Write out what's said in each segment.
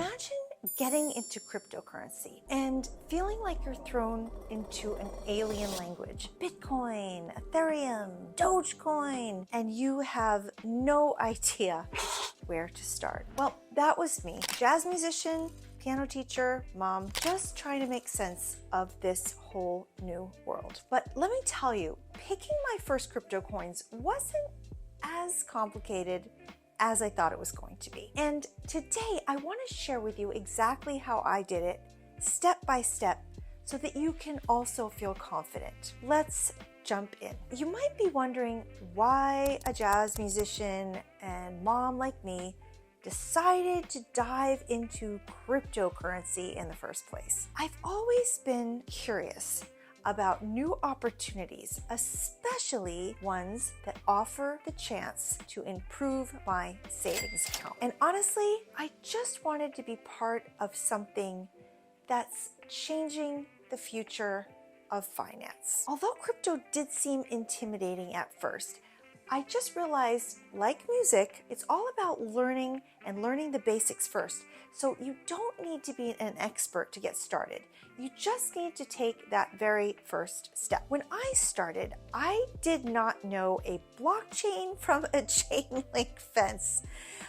Imagine getting into cryptocurrency and feeling like you're thrown into an alien language. Bitcoin, Ethereum, Dogecoin, and you have no idea where to start. Well, that was me, jazz musician, piano teacher, mom, just trying to make sense of this whole new world. But let me tell you, picking my first crypto coins wasn't as complicated as I thought it was going to be. And today I want to share with you exactly how I did it, step by step, so that you can also feel confident. Let's jump in. You might be wondering why a jazz musician and mom like me decided to dive into cryptocurrency in the first place. I've always been curious about new opportunities, especially ones that offer the chance to improve my savings account. And honestly, I just wanted to be part of something that's changing the future of finance. Although crypto did seem intimidating at first, I just realized, like music, it's all about learning the basics first. So you don't need to be an expert to get started. You just need to take that very first step. When I started, I did not know a blockchain from a chain link fence.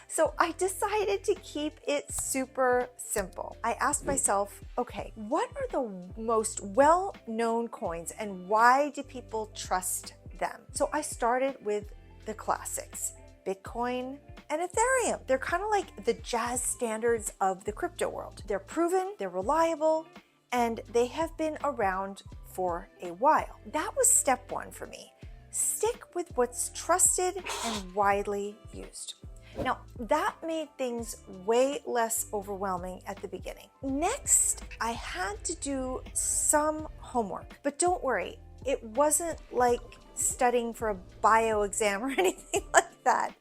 So I decided to keep it super simple. I asked myself, okay, what are the most well-known coins and why do people trust them? So I started with the classics, Bitcoin and Ethereum. They're kind of like the jazz standards of the crypto world. They're proven, they're reliable, and they have been around for a while. That was step one for me. Stick with what's trusted and widely used. Now, that made things way less overwhelming at the beginning. Next, I had to do some homework, but don't worry, it wasn't like studying for a bio exam or anything like that.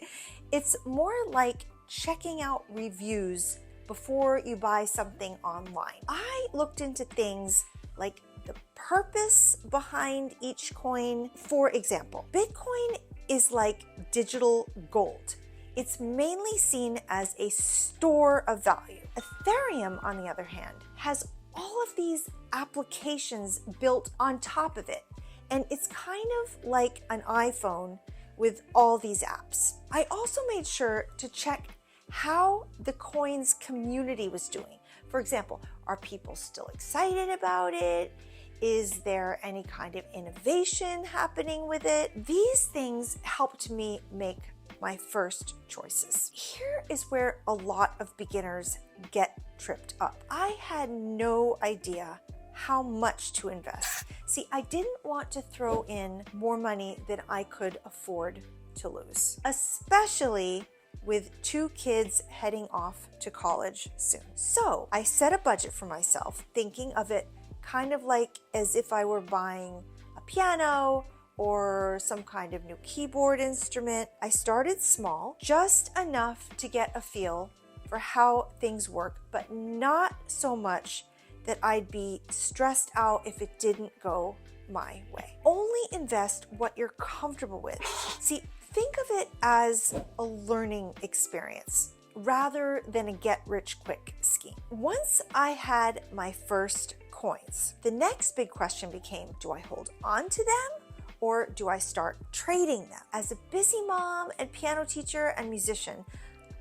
It's more like checking out reviews before you buy something online. I looked into things like the purpose behind each coin. For example, Bitcoin is like digital gold. It's mainly seen as a store of value. Ethereum, on the other hand, has all of these applications built on top of it. And it's kind of like an iPhone with all these apps. I also made sure to check how the coin's community was doing. For example, are people still excited about it? Is there any kind of innovation happening with it? These things helped me make my first choices. Here is where a lot of beginners get tripped up. I had no idea how much to invest. See, I didn't want to throw in more money than I could afford to lose, especially with 2 kids heading off to college soon. So I set a budget for myself, thinking of it kind of like as if I were buying a piano or some kind of new keyboard instrument. I started small, just enough to get a feel for how things work, but not so much that I'd be stressed out if it didn't go my way. Only invest what you're comfortable with. See, think of it as a learning experience rather than a get-rich-quick scheme. Once I had my first coins, the next big question became, do I hold on to them or do I start trading them? As a busy mom and piano teacher and musician,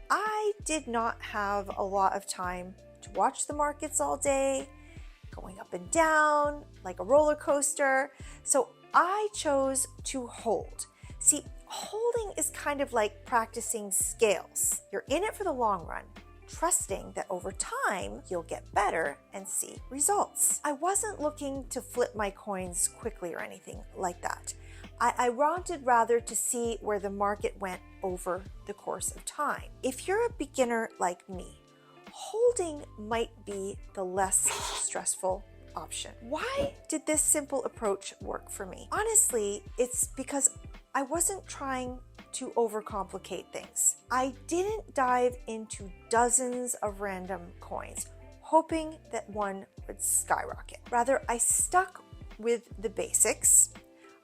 I did not have a lot of time to watch the markets all day, going up and down like a roller coaster. So I chose to hold. See, holding is kind of like practicing scales. You're in it for the long run, trusting that over time you'll get better and see results. I wasn't looking to flip my coins quickly or anything like that. I wanted rather to see where the market went over the course of time. If you're a beginner like me, holding might be the less stressful option. Why did this simple approach work for me? Honestly, it's because I wasn't trying to overcomplicate things. I didn't dive into dozens of random coins, hoping that one would skyrocket. Rather, I stuck with the basics.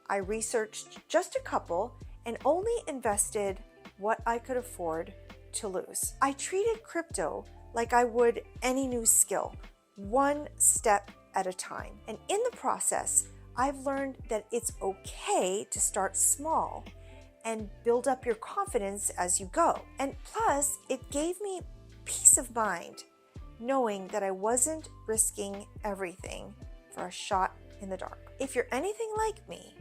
I researched just a couple and only invested what I could afford to lose. I treated crypto like I would any new skill, one step at a time. And in the process, I've learned that it's okay to start small and build up your confidence as you go. And plus, it gave me peace of mind knowing that I wasn't risking everything for a shot in the dark. If you're anything like me,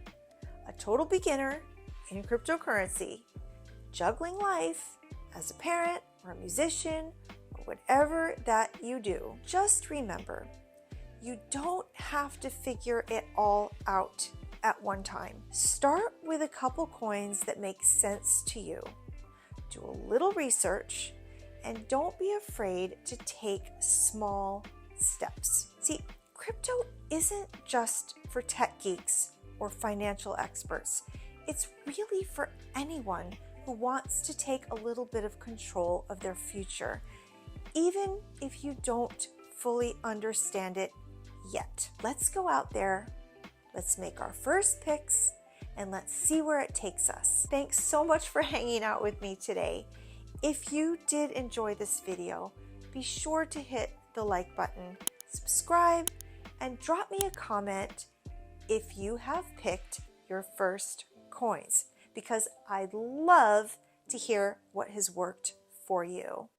a total beginner in cryptocurrency, juggling life as a parent or a musician or whatever that you do, just remember, you don't have to figure it all out at one time. Start with a couple coins that make sense to you. Do a little research and don't be afraid to take small steps. See, crypto isn't just for tech geeks or financial experts. It's really for anyone who wants to take a little bit of control of their future, even if you don't fully understand it yet. Let's go out there, let's make our first picks, and let's see where it takes us. Thanks so much for hanging out with me today. If you did enjoy this video, be sure to hit the like button, subscribe, and drop me a comment if you have picked your first coins, because I'd love to hear what has worked for you.